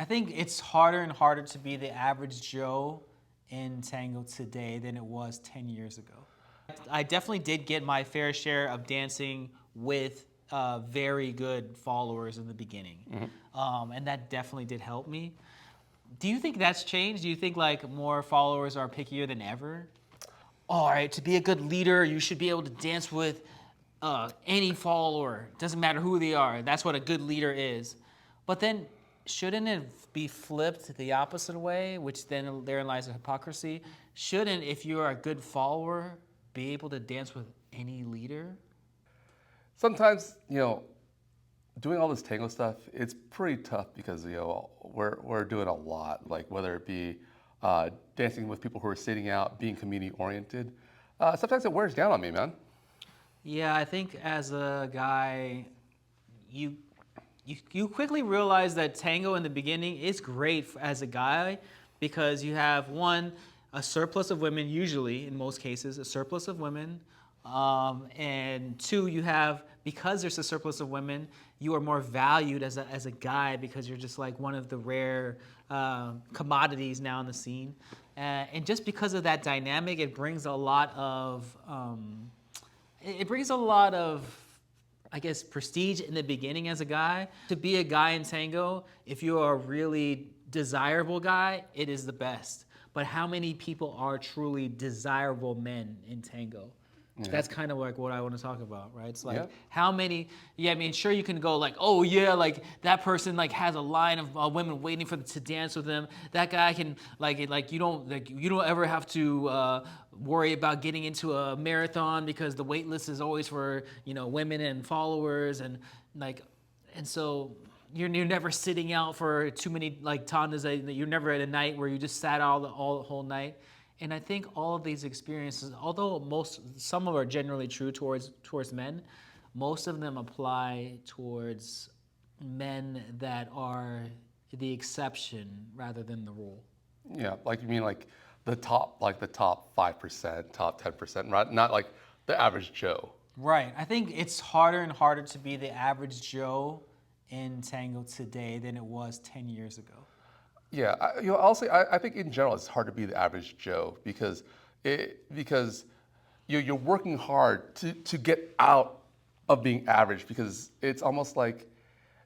I think it's harder and harder to be the average Joe in tango today than it was 10 years ago. I definitely did get my fair share of dancing with very good followers in the beginning. And that definitely did help me. Do you think that's changed? Do you think like more followers are pickier than ever? All right, to be a good leader, you should be able to dance with any follower. Doesn't matter who they are. That's what a good leader is. But then, shouldn't it be flipped the opposite way, which then therein lies the hypocrisy? Shouldn't, if you are a good follower, be able to dance with any leader? Sometimes, doing all this tango stuff, it's pretty tough because, we're doing a lot, like whether it be dancing with people who are sitting out, being community oriented. Sometimes it wears down on me, man. Yeah, I think as a guy, you quickly realize that tango in the beginning is great as a guy because you have one, a surplus of women, usually in most cases, a surplus of women. And two, you have, because there's a surplus of women, you are more valued as a guy because you're just like one of the rare commodities now in the scene. And just because of that dynamic, it brings a lot of, I guess, prestige in the beginning as a guy. To be a guy in tango, if you are a really desirable guy, it is the best. But how many people are truly desirable men in tango? Yeah. That's kind of like what I want to talk about, right? It's like how many, I mean, sure you can go like, oh yeah, like that person like has a line of women waiting to dance with them. That guy can you don't ever have to worry about getting into a marathon because the wait list is always for, women and followers and so you're never sitting out for too many like tandas. You're never at a night where you just sat all the whole night. And I think all of these experiences, although some of them are generally true towards men, most of them apply towards men that are the exception rather than the rule. Yeah, like you mean like the top 5%, top 10%, right? Not like the average Joe. Right. I think it's harder and harder to be the average Joe in tango today than it was 10 years ago. Yeah, I'll say I think in general it's hard to be the average Joe because you're working hard to get out of being average because it's almost like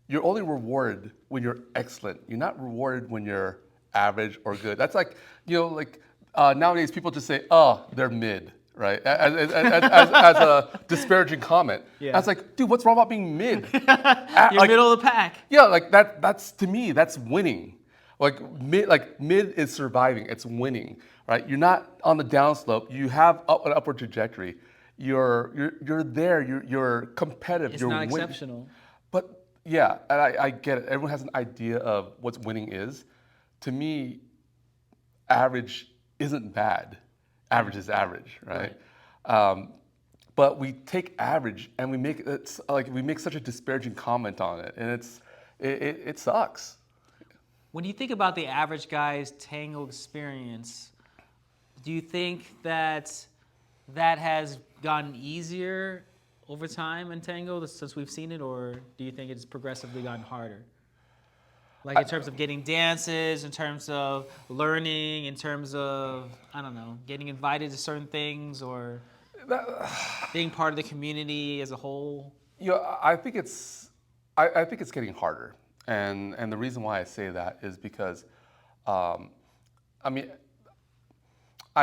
you're only rewarded when you're excellent. You're not rewarded when you're average or good. That's like nowadays people just say, oh, they're mid, right? As a disparaging comment. Yeah. That's like, dude, what's wrong about being mid? You're middle of the pack. Yeah, like that's to me, that's winning. Mid is surviving, it's winning, right? You're not on the downslope. You have an upward trajectory. You're there. You're competitive. It's you're not exceptional. But yeah, and I get it. Everyone has an idea of what winning is. To me, average isn't bad. Average is average, right? But we take average and we make such a disparaging comment on it, and it sucks. When you think about the average guy's tango experience, do you think that has gotten easier over time in tango since we've seen it, or do you think it's progressively gotten harder? Like in terms of getting dances, in terms of learning, in terms of, I don't know, getting invited to certain things or being part of the community as a whole? I think it's getting harder. And the reason why I say that is because, I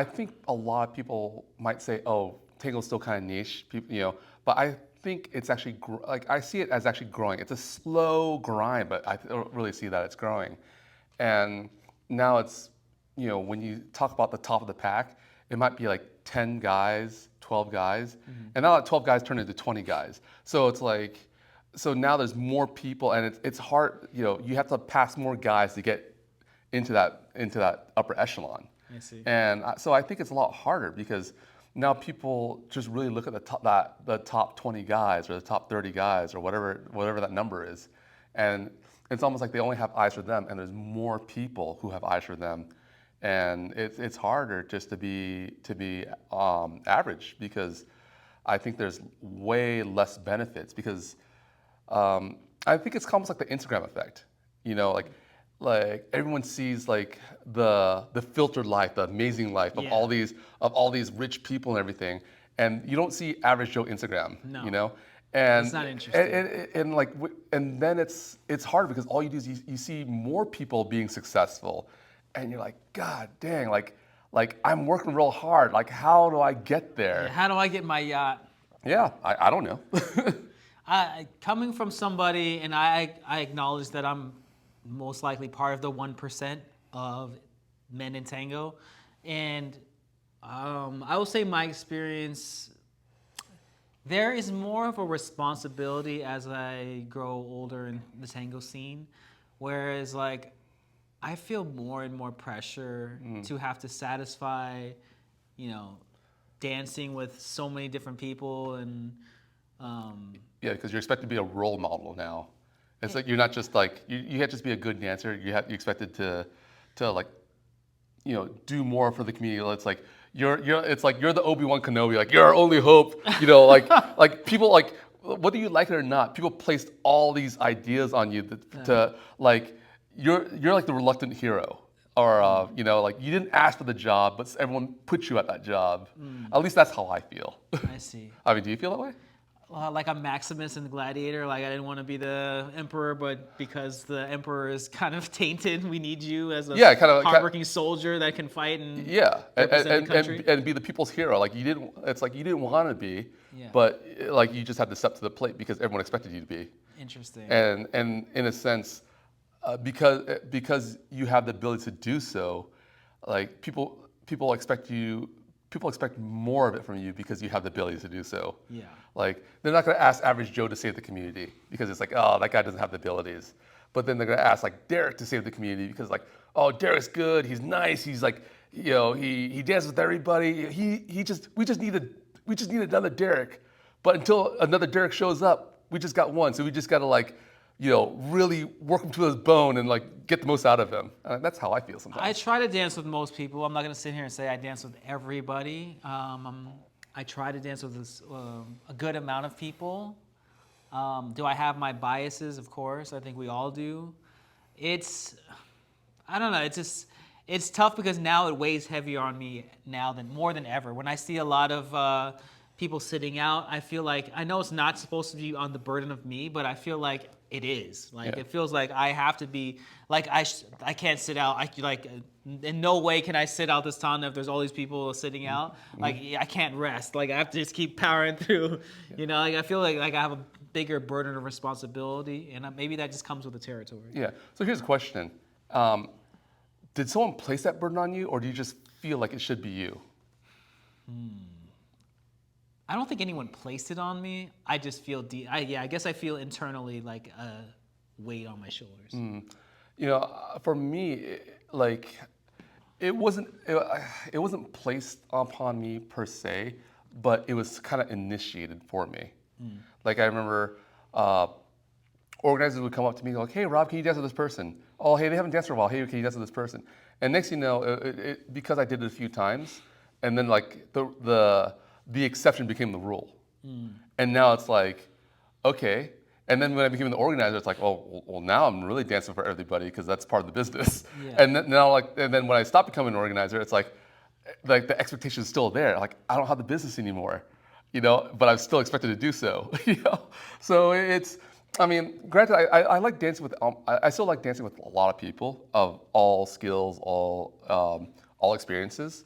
think a lot of people might say, oh, tango's still kind of niche, but I think it's actually, I see it as actually growing. It's a slow grind, but I don't really see that it's growing. And now it's, when you talk about the top of the pack, it might be like 10 guys, 12 guys, and now that 12 guys turn into 20 guys. So it's like, so now there's more people, and it's hard. You have to pass more guys to get into that upper echelon. I see. And so I think it's a lot harder because now people just really look at the top 20 guys or the top 30 guys or whatever that number is, and it's almost like they only have eyes for them, and there's more people who have eyes for them, and it's harder just to be average because I think there's way less benefits because. I think it's almost like the Instagram effect. like everyone sees like the filtered life, the amazing life of Yeah. all these rich people and everything, and you don't see average Joe Instagram, No. you know, and It's not interesting. and like and then it's hard because all you do is you see more people being successful, and you're like, God dang, like I'm working real hard, like how do I get there? How do I get my yacht? Yeah, I don't know. Coming from somebody, and I acknowledge that I'm most likely part of the 1% of men in tango, and I will say my experience. There is more of a responsibility as I grow older in the tango scene, whereas like I feel more and more pressure to have to satisfy, you know, dancing with so many different people and Yeah, because you're expected to be a role model now. It's like you're not just like you can't just be a good dancer. You're expected to like do more for the community. It's like it's like you're the Obi-Wan Kenobi. Like you're our only hope. You know, like people like whether you like it or not, people placed all these ideas on you to like you're like the reluctant hero. Or like you didn't ask for the job, but everyone put you at that job. At least that's how I feel. I see. I mean, do you feel that way? Like I'm Maximus in the Gladiator. Like I didn't want to be the emperor, but because the emperor is kind of tainted, we need you as a hardworking soldier that can fight and represent the country. And be the people's hero. Like you didn't. It's like you didn't want to be, but like you just had to step to the plate because everyone expected you to be. Interesting. And in a sense, because you have the ability to do so, like people expect more of it from you because you have the ability to do so. Yeah. Like they're not going to ask average Joe to save the community because it's like, oh, that guy doesn't have the abilities. But then they're going to ask like Derek to save the community because like, oh, Derek's good, he's nice, he's like, he dances with everybody. We just need another Derek. But until another Derek shows up, we just got one. So we just got to like, really work him to his bone and like get the most out of him. That's how I feel sometimes. I try to dance with most people. I'm not going to sit here and say I dance with everybody. I try to dance with a good amount of people. Do I have my biases? Of course. I think we all do. I don't know. It's tough because now it weighs heavier on me now more than ever. When I see a lot of people sitting out, I feel like, I know it's not supposed to be on the burden of me, but I feel like it is. Like it feels like I have to be, like I can't sit out. In no way can I sit out this time if there's all these people sitting out. Like I can't rest. Like I have to just keep powering through. Like I feel like I have a bigger burden of responsibility, and maybe that just comes with the territory. Yeah. So here's a question: did someone place that burden on you, or do you just feel like it should be you? I don't think anyone placed it on me. I just feel I guess I feel internally like a weight on my shoulders. For me, it wasn't placed upon me per se, but it was kind of initiated for me. Like I remember organizers would come up to me like, "Hey, Rob, can you dance with this person? Oh, hey, they haven't danced for a while. Hey, can you dance with this person?" And next thing you know, because I did it a few times, and then like the exception became the rule. And now it's like, okay. And then when I became the organizer, it's like, oh, well now I'm really dancing for everybody because that's part of the business. Yeah. And then when I stopped becoming an organizer, it's like the expectation is still there. Like I don't have the business anymore, but I'm still expected to do so. So I mean, granted, I like dancing with. I still like dancing with a lot of people of all skills, all experiences.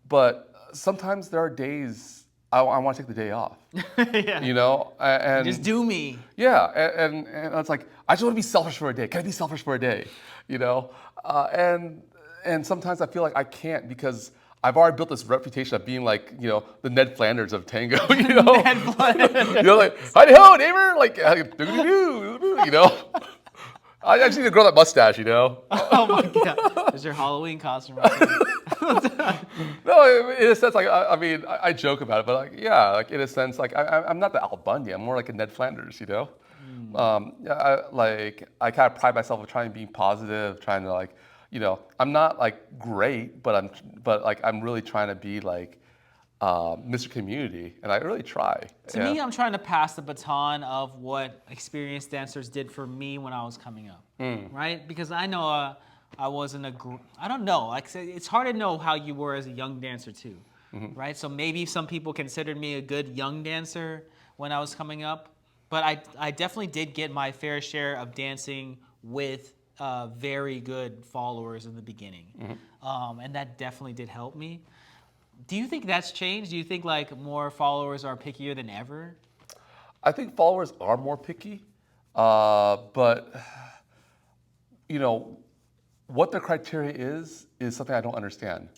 But sometimes there are days I want to take the day off. And just do me. Yeah, and it's like I just want to be selfish for a day. Can I be selfish for a day? And sometimes I feel like I can't because I've already built this reputation of being like the Ned Flanders of tango. Ned Flanders. Like howdy ho neighbor, like I just need to grow that mustache. Oh my god, is your Halloween costume? No, in a sense, like I mean, I joke about it, but like in a sense, like I'm not the Al Bundy. I'm more like a Ned Flanders, I kind of pride myself on trying to be positive, trying to I'm not like great, but I'm really trying to be like Mr. Community, and I really try. To me, I'm trying to pass the baton of what experienced dancers did for me when I was coming up, right? Because I know I wasn't I don't know. Like I said, it's hard to know how you were as a young dancer too, right? So maybe some people considered me a good young dancer when I was coming up, but I definitely did get my fair share of dancing with very good followers in the beginning, and that definitely did help me. Do you think that's changed? Do you think like more followers are pickier than ever? I think followers are more picky, but you know what their criteria is something I don't understand.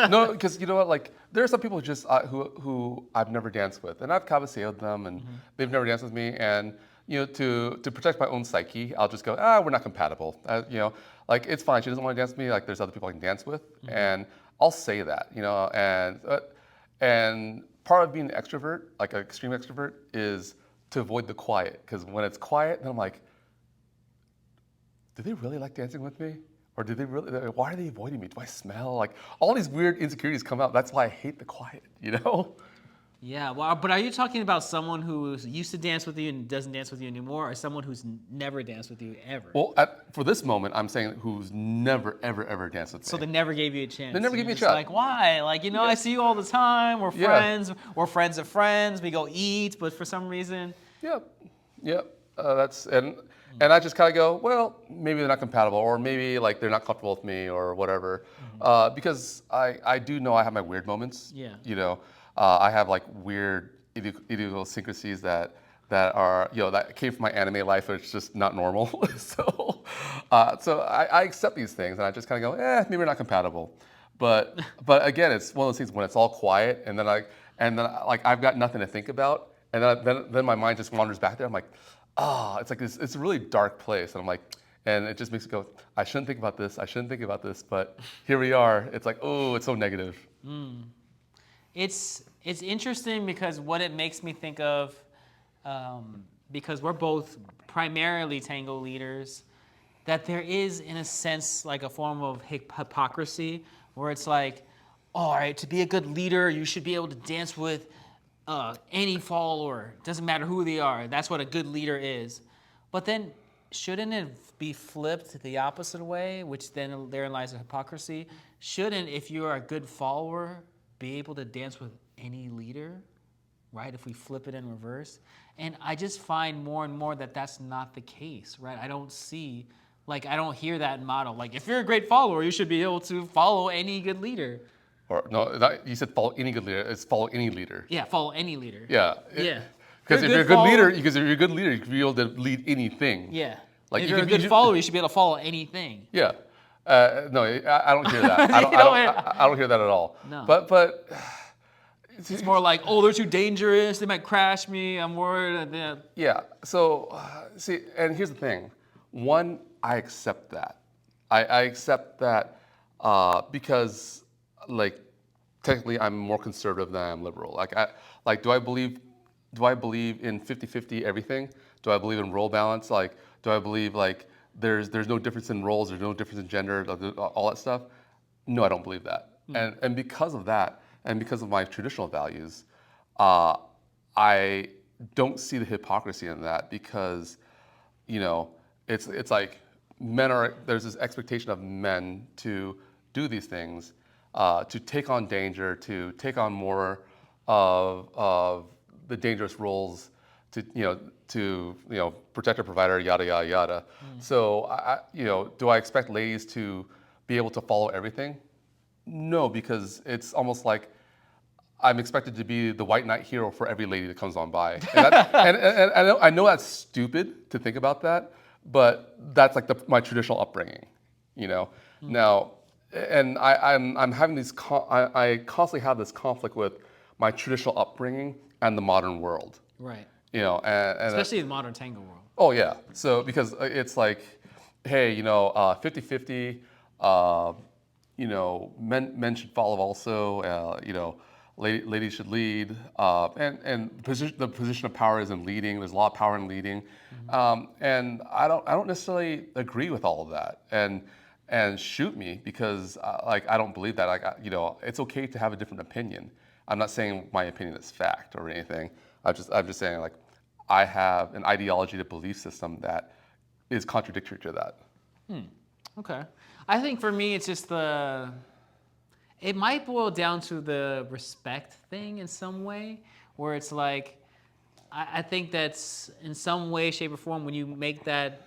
No, because you know what, like there are some people just who I've never danced with, and I've cabaseoed them, and they've never danced with me, and you know to protect my own psyche, I'll just go, we're not compatible. You know, like it's fine. She doesn't want to dance with me. Like there's other people I can dance with, and I'll say that. You know, and part of being an extrovert, like an extreme extrovert, is to avoid the quiet. Because when it's quiet, then I'm like, do they really like dancing with me? Or do they really, why are they avoiding me? Do I smell? Like all these weird insecurities come out. That's why I hate the quiet, you know? Yeah, well, but are you talking about someone who used to dance with you and doesn't dance with you anymore, or someone who's never danced with you ever? Well, for this moment, I'm saying who's never, ever, ever danced with me. So they never gave you a chance. They never gave me a Just shot. like, why? Like, you know, I see you all the time. We're Yeah. friends. We're friends of friends. We go eat, but for some reason, Yep, yep. And I just kind of go, well, maybe they're not compatible, or maybe like they're not comfortable with me, or whatever. Because I do know I have my weird moments. Yeah. You know, I have like weird idiosyncrasies that are that came from my anime life, and it's just not normal. so I accept these things, and I just kind of go, maybe we're not compatible. But again, it's one of those things when it's all quiet, and then I've got nothing to think about. And then my mind just wanders back there. I'm like, it's like this. It's a really dark place, and I'm like, and it just makes me go, I shouldn't think about this. I shouldn't think about this. But here we are. It's like, oh, it's so negative. it's interesting because what it makes me think of, because we're both primarily tango leaders, that there is, in a sense, like a form of hypocrisy where it's like, all right, to be a good leader, you should be able to dance with any follower. Doesn't matter who they are. That's what a good leader is. But then, shouldn't it be flipped the opposite way, which then therein lies the hypocrisy? Shouldn't, if you're a good follower, be able to dance with any leader, right? If we flip it in reverse. And I just find more and more that that's not the case, right? I don't hear that motto. Like, if you're a great follower, you should be able to follow any good leader. Or no, you said follow any good leader. It's follow any leader. Yeah, follow any leader. Yeah. Yeah. Because if you're a good leader, you should be able to lead anything. Yeah. Like if you're a good follower, you should be able to follow anything. Yeah. No, I don't hear that. I don't hear that at all. No. But it's more like, oh, they're too dangerous. They might crash me. I'm worried. Yeah. So see, and here's the thing. One, I accept that. I accept that because like technically I'm more conservative than I'm liberal. Do I believe in 50-50 everything? Do I believe in role balance? Like, do I believe like there's no difference in roles, there's no difference in gender, all that stuff? No, I don't believe that. And because of that, and because of my traditional values, I don't see the hypocrisy in that because, it's like there's this expectation of men to do these things, to take on danger, to take on more of the dangerous roles, to protector, provider, yada yada yada. So do I expect ladies to be able to follow everything? No, because it's almost like I'm expected to be the white knight hero for every lady that comes on by. And I know that's stupid to think about that, but that's like my traditional upbringing, Now, and I'm having I constantly have this conflict with my traditional upbringing and the modern world. Right. And especially in the modern tango world. Oh yeah. So because it's like, hey, 50-50. Men should follow also. Ladies should lead. And the position of power is in leading. There's a lot of power in leading. And I don't necessarily agree with all of that. And shoot me because I don't believe that. It's okay to have a different opinion. I'm not saying my opinion is fact or anything. I'm just saying like I have an ideology, a belief system that is contradictory to that. Okay. I think for me, it's just it might boil down to the respect thing in some way, where it's like, I think that's in some way, shape, or form, when you make that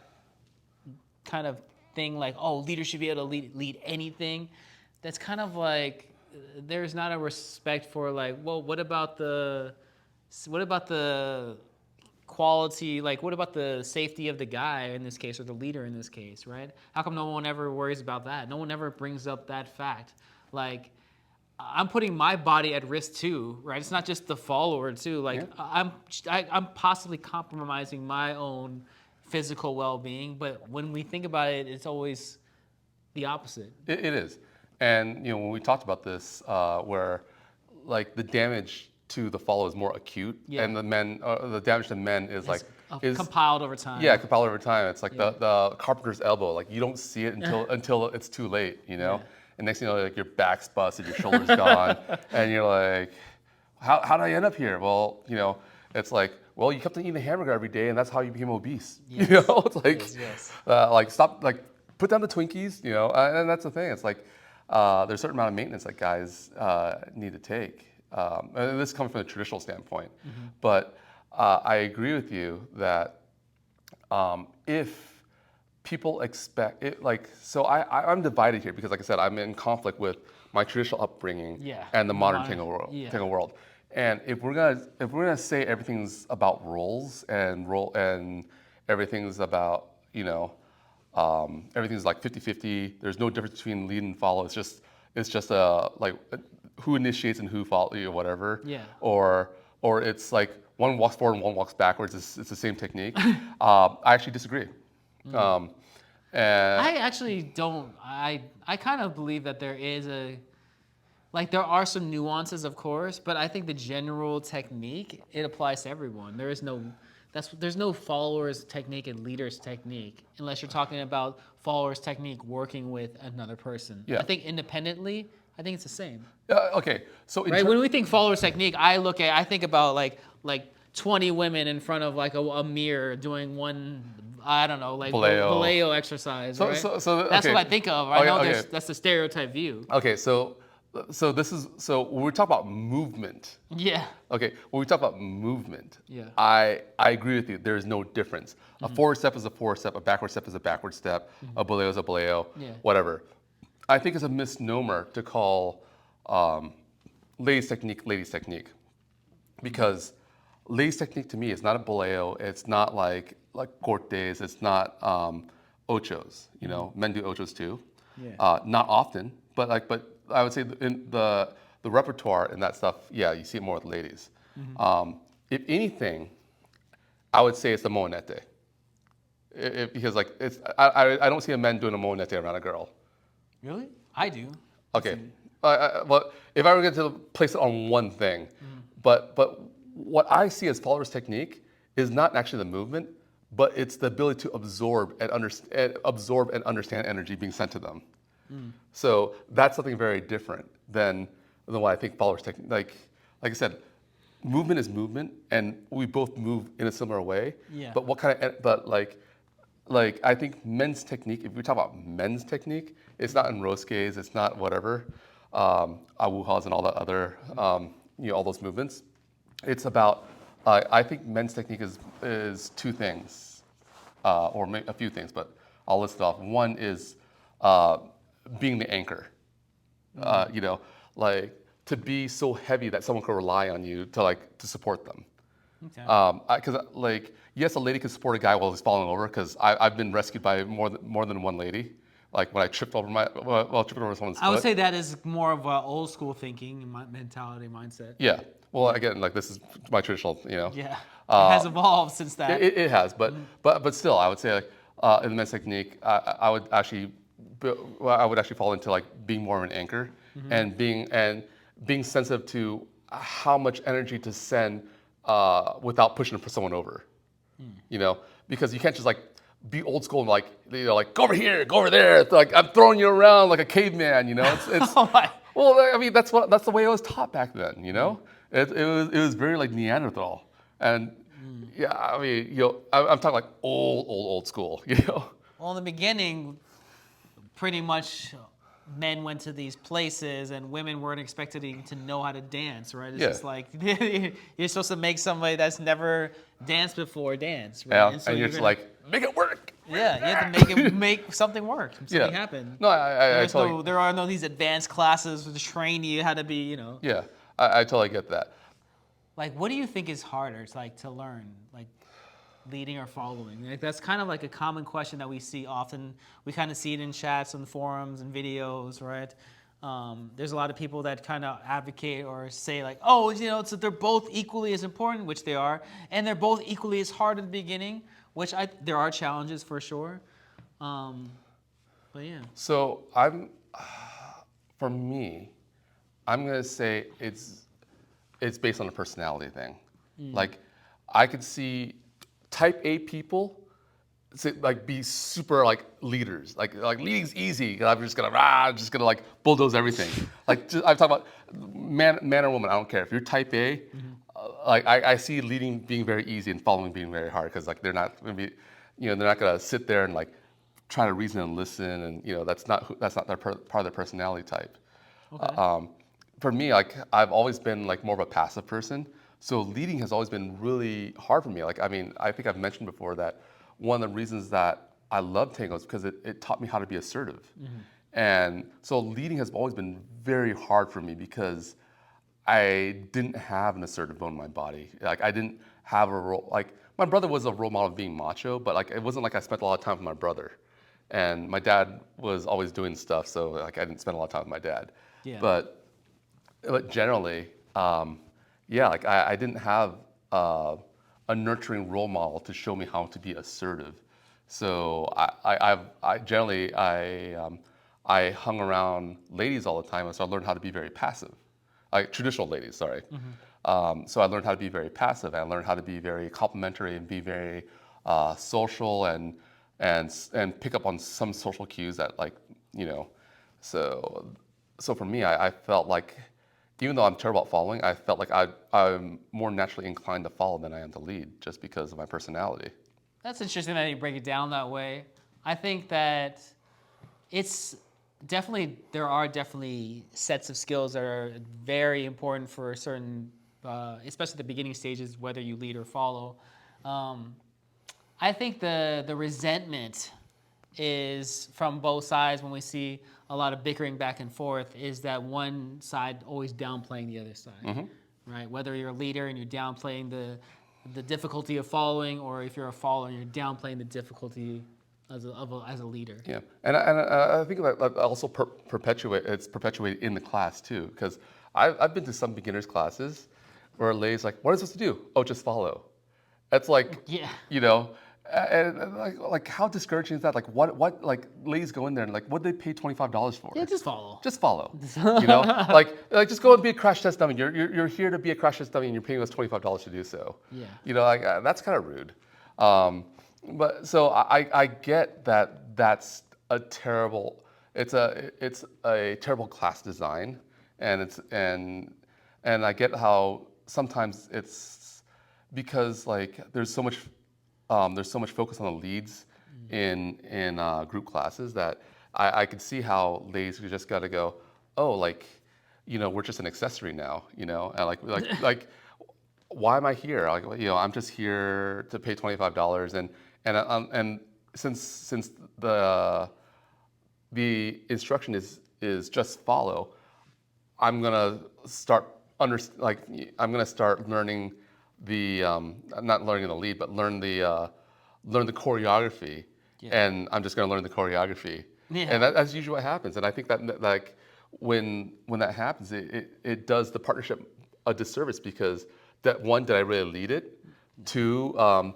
kind of thing like, oh, leaders should be able to lead anything, that's kind of like, there's not a respect for like, well, what about the quality, like what about the safety of the guy in this case, or the leader in this case, right? How come no one ever worries about that? No one ever brings up that fact. Like, I'm putting my body at risk too, right? It's not just the follower too. Like, I'm possibly compromising my own physical well-being, but when we think about it, it's always the opposite. It is. And when we talked about this, where like the damage to the follow is more acute, and the damage to men is compiled over time. Yeah, compiled over time. It's like the carpenter's elbow. Like you don't see it until it's too late, Yeah. And next thing you know, like your back's busted, your shoulder's gone, and you're like, how did I end up here? Well, it's like, well, you kept on eating a hamburger every day, and that's how you became obese. Yes. It's like, yes. Like stop, like put down the Twinkies, and that's the thing. It's like there's a certain amount of maintenance that guys need to take. And this comes from a traditional standpoint, but I agree with you that if people expect it, I'm divided here because, like I said, I'm in conflict with my traditional upbringing and the modern tango world. And if we're gonna say everything's about roles and everything's about everything's like 50-50. There's no difference between lead and follow. It's just like who initiates and who follows, whatever. Yeah. Or it's like one walks forward and one walks backwards. It's the same technique. I actually disagree. And I actually don't. I kind of believe that there is there are some nuances, of course, but I think the general technique, it applies to everyone. There's no followers technique and leaders technique unless you're talking about followers technique working with another person. Yeah. I think independently, I think it's the same. Okay, so When we think followers technique, I think about like 20 women in front of like a mirror doing one, I don't know, like Baleo exercise, right? So that's what I think of. I know okay. that's the stereotype view. Okay, so when we talk about movement. Yeah. Okay, when we talk about movement, Yeah. I agree with you. There is no difference. A forward step is a forward step. A backward step is a backward step. A Baleo is a Baleo. Yeah. Whatever. I think it's a misnomer to call ladies technique, because ladies technique to me is not a Baleo. It's not like cortes. It's not ochos. Men do ochos too. Yeah. Not often, but I would say in the repertoire and that stuff, yeah, you see it more with ladies. If anything, I would say it's the moanete. Because I don't see a man doing a moanete around a girl. Really? I do. Okay. But if I were going to place it on one thing, but what I see as followers technique is not actually the movement, but it's the ability to absorb and understand energy being sent to them. So that's something very different than what I think followers technique. Like I said, movement is movement, and we both move in a similar way. Yeah. But what kind of I think men's technique. If we talk about men's technique, it's not in rosques, it's not whatever, agujas and all that other, all those movements. It's about. I think men's technique is two things, or a few things, but I'll list it off. One is being the anchor. To be so heavy that someone could rely on you to support them. Okay. Because yes, a lady can support a guy while he's falling over. Because I've been rescued by more than one lady. Like when I tripped over someone's foot. I would say that is more of an old school thinking, mentality, mindset. Yeah. Well, again, this is my traditional, Yeah. It has evolved since that. It has, but still, I would say in the men's technique, I would actually fall into being more of an anchor and being sensitive to how much energy to send without pushing someone over. Because you can't just be old school and go over here, go over there. It's I'm throwing you around like a caveman. It's Oh my. Well, I mean, that's the way I was taught back then. You know, it was very like Neanderthal, and yeah, I mean, I'm talking like old school. You know. Well, in the beginning, pretty much men went to these places and women weren't expected to know how to dance, right? It's Yeah. just like you're supposed to make somebody that's never danced before dance, right? Yeah, so and you're just like, make it work. yeah, you have to make something work, something Yeah. happen. No, I totally. There are no these advanced classes to train you how to be, Yeah, I totally get that. Like, what do you think is harder? It's like to learn, like leading or following. Like, that's kind of like a common question that we see often. We kind of see it in chats and forums and videos, right? There's a lot of people that kind of advocate or say like, oh, so they're both equally as important, which they are, and they're both equally as hard at the beginning, which there are challenges for sure. But yeah. So for me, I'm gonna say it's based on a personality thing. Like, I could see Type A people like be super like leaders. Like leading's easy. I'm just gonna like bulldoze everything. Like I'm talking about man or woman. I don't care if you're Type A. Like I see leading being very easy and following being very hard because like they're not gonna be, they're not gonna sit there and like try to reason and listen, and that's not their part of their personality type. Okay. For me, like I've always been like more of a passive person, so leading has always been really hard for me. Like I mean, I think I've mentioned before that one of the reasons that I love tango is because it taught me how to be assertive, and so leading has always been very hard for me because I didn't have an assertive bone in my body. Like I didn't have a role. Like my brother was a role model of being macho, but like it wasn't like I spent a lot of time with my brother, and my dad was always doing stuff, so like I didn't spend a lot of time with my dad. Yeah. But generally, yeah, like I didn't have a nurturing role model to show me how to be assertive. So I generally I hung around ladies all the time, and so I learned how to be very passive, like traditional ladies. Sorry. So I learned how to be very passive. I learned how to be very complimentary and be very social and pick up on some social cues that So for me, I felt like, even though I'm terrible at following, I felt like I'm more naturally inclined to follow than I am to lead, just because of my personality. That's interesting that you break it down that way. I think that there are definitely sets of skills that are very important for certain, especially the beginning stages, whether you lead or follow. I think the resentment is from both sides when we see a lot of bickering back and forth, is that one side always downplaying the other side, right? Whether you're a leader and you're downplaying the difficulty of following, or if you're a follower and you're downplaying the difficulty as a leader. Yeah, and I think that also it's perpetuated in the class too, because I've been to some beginners classes where a lady's like, "What am I supposed to do? Oh, just follow." It's like, Yeah. And like how discouraging is that? Like what like ladies go in there and like, what do they pay $25 for? Yeah, just follow. Just follow. Like just go and be a crash test dummy. You're here to be a crash test dummy, and you're paying us $25 to do so. Yeah. Like that's kind of rude. But so I get that that's a terrible. It's a terrible class design, and I get how sometimes it's because like there's so much focus on the leads in group classes that I could see how ladies just got to go, oh, like, we're just an accessory now, and like why am I here? Like, I'm just here to pay $25, and since the instruction is just follow, I'm gonna start learning the not learning the lead, but learn the choreography, and I'm just going to learn the choreography, and that's usually what happens. And I think that like when that happens, it does the partnership a disservice, because that one, did I really lead it? Two, are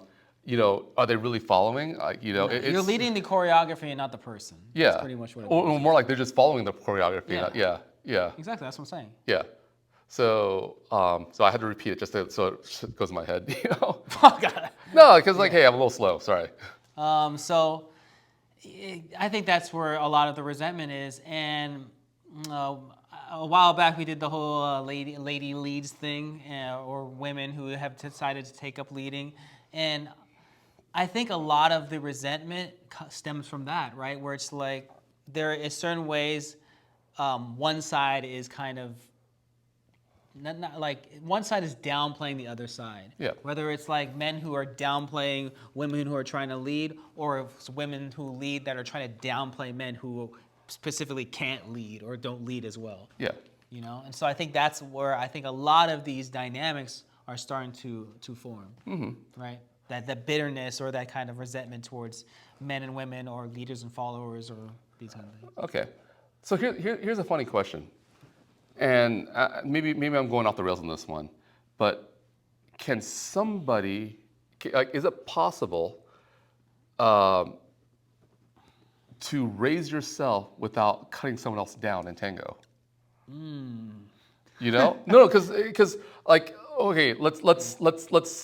they really following? You're leading the choreography and not the person. Yeah, That's pretty much what it or more like they're just following the choreography. Yeah. Exactly, that's what I'm saying. Yeah. So I had to repeat it just so it goes in my head, Oh, God. No, because hey, I'm a little slow. Sorry. So I think that's where a lot of the resentment is, and a while back we did the whole lady leads thing, or women who have decided to take up leading, and I think a lot of the resentment stems from that, right? Where it's like there is certain ways one side is kind of not like one side is downplaying the other side. Yeah. Whether it's like men who are downplaying women who are trying to lead, or it's women who lead that are trying to downplay men who specifically can't lead or don't lead as well. Yeah. You know, and so I think that's where I think a lot of these dynamics are starting to form. Mm-hmm. Right. That bitterness or that kind of resentment towards men and women or leaders and followers or these kind of things. Okay. So here's a funny question. And maybe I'm going off the rails on this one, but can somebody, like, is it possible to raise yourself without cutting someone else down in tango? You know, no, because like, okay, let's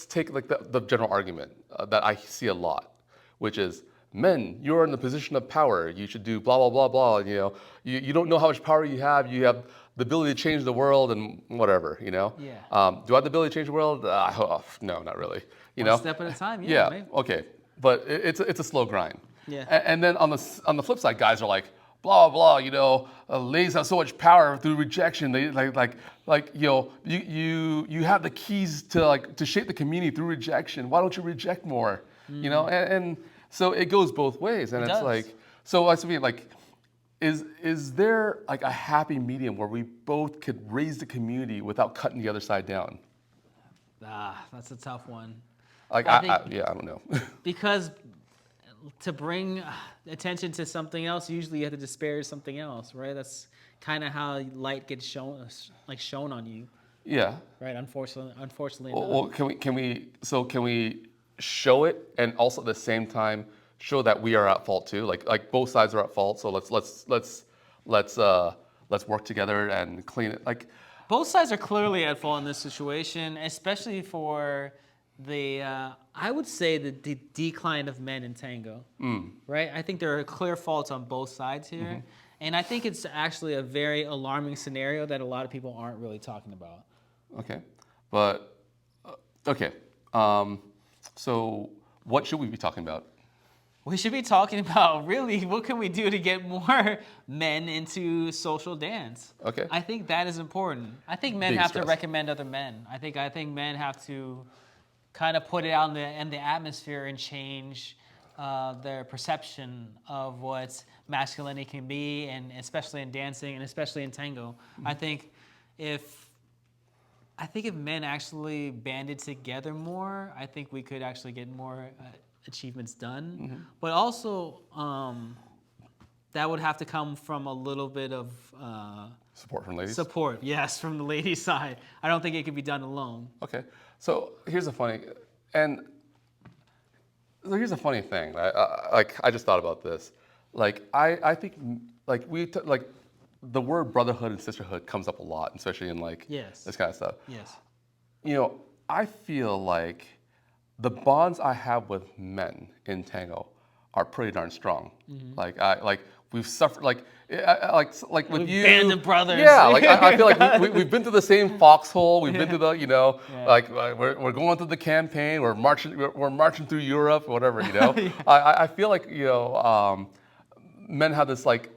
take like the general argument that I see a lot, which is, men, you're in the position of power. You should do blah blah blah blah. You know, you don't know how much power you have. You have the ability to change the world and whatever. You know. Yeah. Do I have the ability to change the world? No, not really. You One know. step at a time. Yeah. Yeah. Maybe. Okay. But it's a slow grind. Yeah. And then on the flip side, guys are like, blah blah. You know, ladies have so much power through rejection. They like you know, you have the keys to shape the community through rejection. Why don't you reject more? You know, and so it goes both ways, and it's like, so I mean, like, is there like a happy medium where we both could raise the community without cutting the other side down? That's a tough one. Like, I don't know. Because to bring attention to something else, usually you have to disparage something else, right? That's kind of how light gets shown on you. Yeah. Right. Unfortunately. Well, can we show it and also at the same time show that we are at fault too? Like both sides are at fault. So let's work together and clean it. Like, both sides are clearly at fault in this situation, especially for the I would say the decline of men in tango. Right. I think there are clear faults on both sides here, and I think it's actually a very alarming scenario that a lot of people aren't really talking about. Okay, but okay. So what should we be talking about? We should be talking about really what can we do to get more men into social dance. Okay. I think that is important. I think men have to recommend other men. I think men have to kind of put it out in the atmosphere and change their perception of what masculinity can be, and especially in dancing and especially in tango. I think if men actually banded together more, I think we could actually get more achievements done. But also, that would have to come from a little bit of support from ladies. Support, yes, from the ladies' side. I don't think it could be done alone. Okay, so here's a funny thing. I just thought about this. Like, I think like the word brotherhood and sisterhood comes up a lot, especially in like this kind of stuff. Yes. You know, I feel like the bonds I have with men in tango are pretty darn strong. Like we've suffered like with you, band of brothers. Yeah, like I feel like we've been through the same foxhole. We've been through the like we're going through the campaign. We're marching through Europe, whatever. You know, I feel like men have this like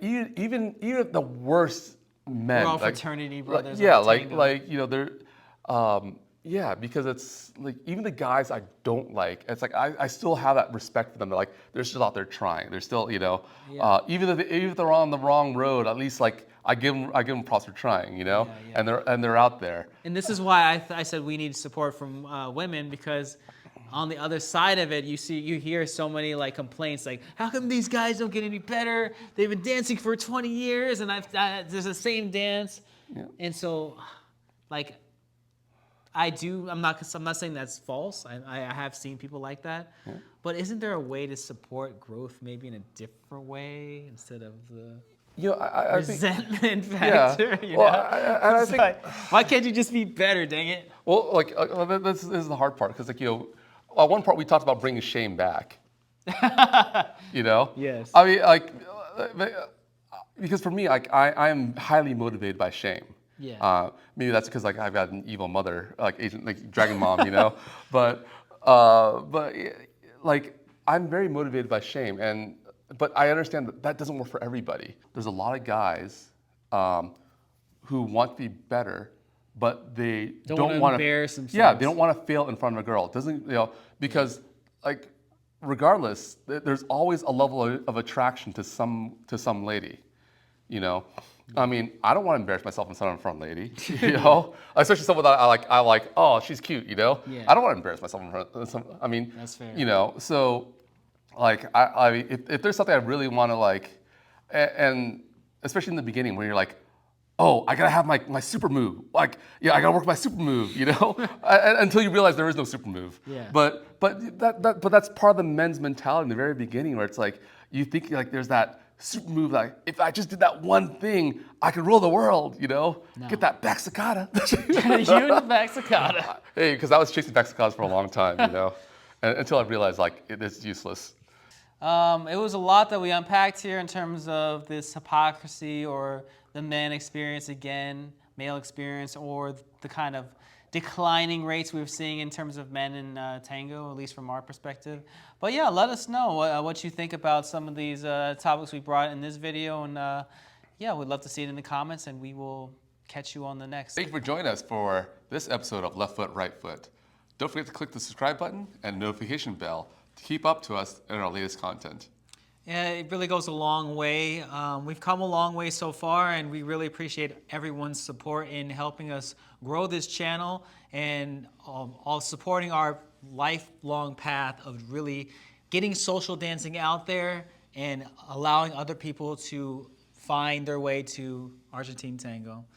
even the worst men. We're all fraternity brothers. Yeah, they're. Yeah, because it's like even the guys I don't like, it's like I still have that respect for them. They're still out there trying. They're still even if they're on the wrong road, at least like I give them props for trying, and they're out there. And this is why I said we need support from women, because on the other side of it, you hear so many like complaints like, how come these guys don't get any better? They've been dancing for 20 years and there's the same dance, and so like. I'm not saying that's false. I have seen people like that. But isn't there a way to support growth maybe in a different way instead of the I resentment factor? Yeah. I think, like, why can't you just be better, dang it? Well, like this is the hard part, because one part we talked about bringing shame back. Yes. I mean, like, because for me, like I am highly motivated by shame. Yeah. Maybe that's because like I've got an evil mother, like Asian, like Dragon Mom, you know. But like I'm very motivated by shame, but I understand that that doesn't work for everybody. There's a lot of guys who want to be better, but they Don't don't wanna want embarrass to. themselves. Yeah, they don't want to fail in front of a girl. It doesn't because like regardless, there's always a level of attraction to some lady, you know. I mean, I don't want to embarrass myself in front of a front lady, you know, especially someone that I like. Oh, she's cute, you know. Yeah. I don't want to embarrass myself in front of some. I mean, That's fair. you know. So, like, if there's something I really want to like, and especially in the beginning where you're like, oh, I gotta have my super move. Like, yeah, I gotta work my super move, you know, until you realize there is no super move. Yeah. But that's part of the men's mentality in the very beginning where it's like you think like there's that super move, like if I just did that one thing, I could rule the world, you know? No. Get that back saccada. You and the back saccada. Hey, because I was chasing back saccadas for a long time, you know? Until I realized like it is useless. It was a lot that we unpacked here in terms of this hypocrisy or the man experience again, male experience, or the kind of declining rates we're seeing in terms of men in tango, at least from our perspective. But yeah, let us know what you think about some of these topics we brought in this video, and yeah, we'd love to see it in the comments, and we will catch you on the next. Thank you for joining us for this episode of Left Foot, Right Foot. Don't forget to click the subscribe button and notification bell to keep up to us in our latest content. Yeah, it really goes a long way. We've come a long way so far, and we really appreciate everyone's support in helping us grow this channel and all supporting our lifelong path of really getting social dancing out there and allowing other people to find their way to Argentine Tango.